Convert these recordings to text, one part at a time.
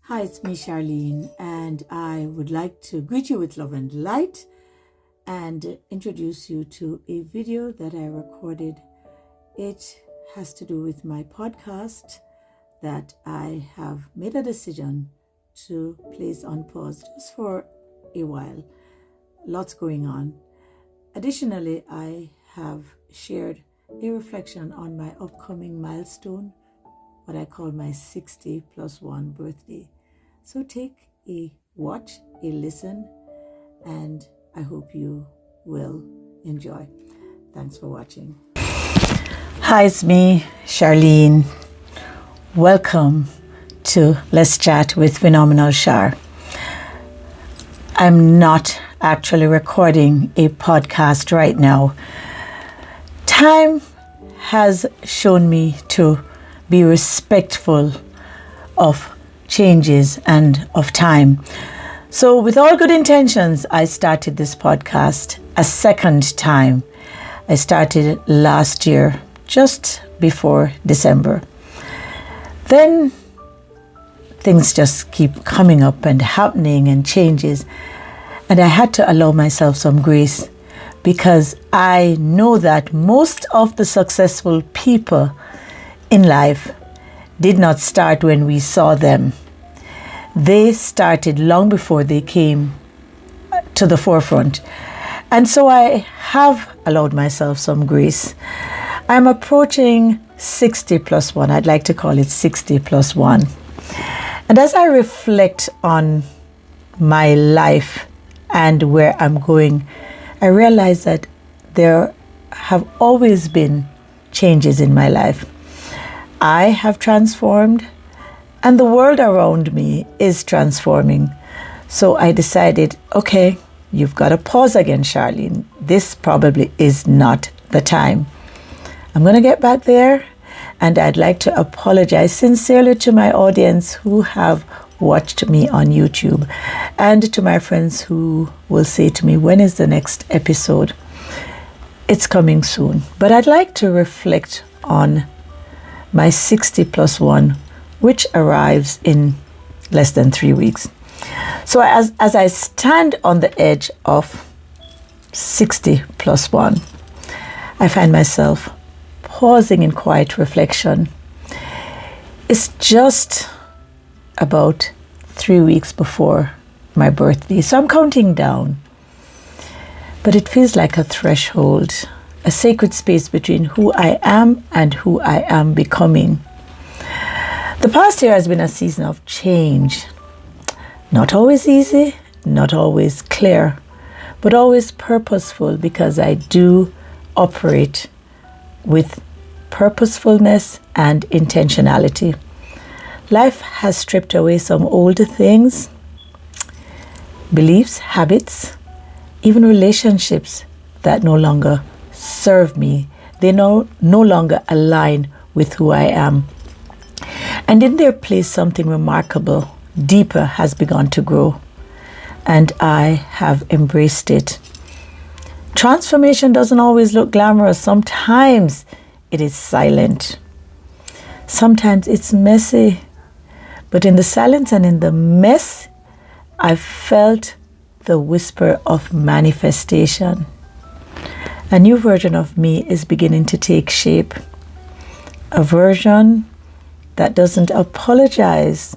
Hi, it's me, Charlene, and I would like to greet you with love and light and introduce you to a video that I recorded. It has to do with my podcast that I have made a decision to place on pause just for a while. Lots going on. Additionally, I have shared a reflection on my upcoming milestone, what I call my 60 plus 1 birthday. So take a watch, a listen, and I hope you will enjoy. Thanks for watching. Hi, it's me, Charlene. Welcome to Let's Chat with Phenomenal Char. I'm not actually recording a podcast right now. Time has shown me to be respectful of changes and of time. So with all good intentions, I started this podcast a second time. I started last year, just before December. Then things just keep coming up and happening and changes. And I had to allow myself some grace because I know that most of the successful people in life did not start when we saw them. They started long before they came to the forefront. And so I have allowed myself some grace. I'm approaching 60 plus 1. I'd like to call it 60 plus 1. And as I reflect on my life and where I'm going, I realize that there have always been changes in my life. I have transformed, and the world around me is transforming. So I decided, okay, you've got to pause again, Charlene. This probably is not the time. I'm going to get back there, and I'd like to apologize sincerely to my audience who have watched me on YouTube, and to my friends who will say to me, when is the next episode? It's coming soon. But I'd like to reflect on my 60 plus 1, which arrives in less than 3 weeks. So as I stand on the edge of 60 plus 1, I find myself pausing in quiet reflection. It's just about 3 weeks before my birthday, so I'm counting down. But it feels like a threshold, a sacred space between who I am and who I am becoming. The past year has been a season of change. Not always easy, not always clear, but always purposeful, because I do operate with purposefulness and intentionality. Life has stripped away some older things, beliefs, habits, even relationships that no longer serve me. They no longer align with who I am. And in their place, something remarkable, deeper, has begun to grow. And I have embraced it. Transformation doesn't always look glamorous. Sometimes it is silent. Sometimes it's messy. But in the silence and in the mess, I felt the whisper of manifestation. A new version of me is beginning to take shape. A version that doesn't apologize.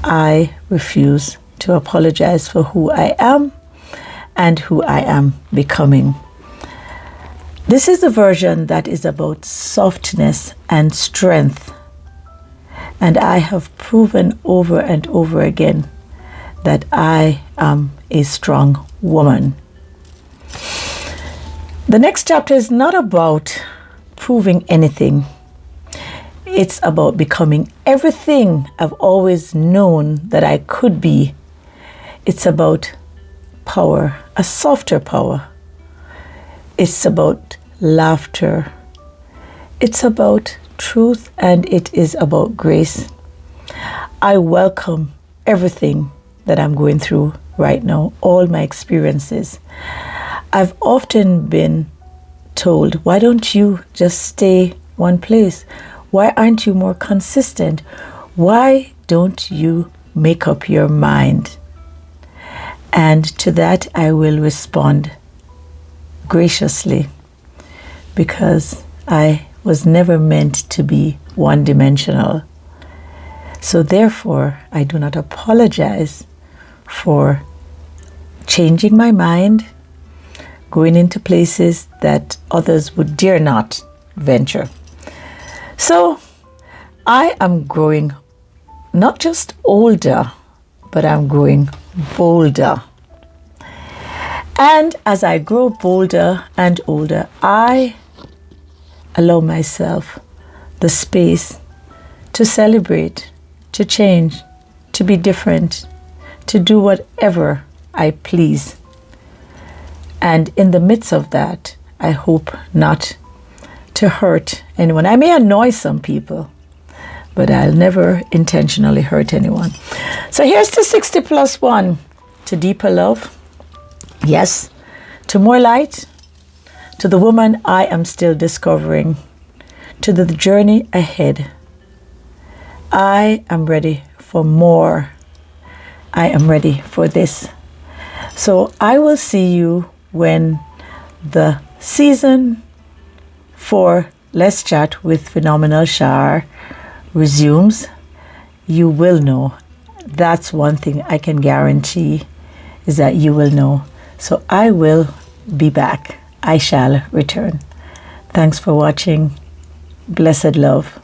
I refuse to apologize for who I am and who I am becoming. This is a version that is about softness and strength. And I have proven over and over again that I am a strong woman. The next chapter is not about proving anything. It's about becoming everything I've always known that I could be. It's about power, a softer power. It's about laughter. It's about truth, and it is about grace. I welcome everything that I'm going through right now, all my experiences. I've often been told, why don't you just stay one place? Why aren't you more consistent? Why don't you make up your mind? And to that I will respond graciously, because I was never meant to be one-dimensional. So therefore, I do not apologize for changing my mind, going into places that others would dare not venture. So I am growing not just older, but I'm growing bolder. And as I grow bolder and older, I allow myself the space to celebrate, to change, to be different, to do whatever I please. And in the midst of that, I hope not to hurt anyone. I may annoy some people, but I'll never intentionally hurt anyone. So here's to 60 plus 1, to deeper love. Yes, to more light, to the woman I am still discovering, to the journey ahead. I am ready for more. I am ready for this. So I will see you when the season for Let's Chat with Phenomenal Char resumes. You will know. That's one thing I can guarantee, is that you will know. So I will be back. I shall return. Thanks for watching. Blessed love.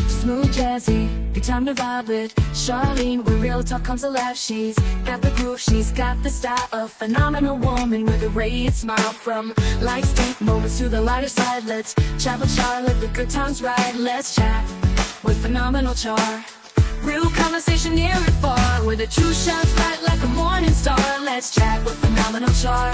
Smooth jazzy, good time to vibe with Charlene, where real talk comes alive. She's got the groove, she's got the style of phenomenal woman with a radiant smile. From light state moments to the lighter side, let's chat with Char, let the good times ride. Let's chat with Phenomenal Char. Real conversation near and far, where the truth shines bright like a morning star. Let's chat with Phenomenal Char.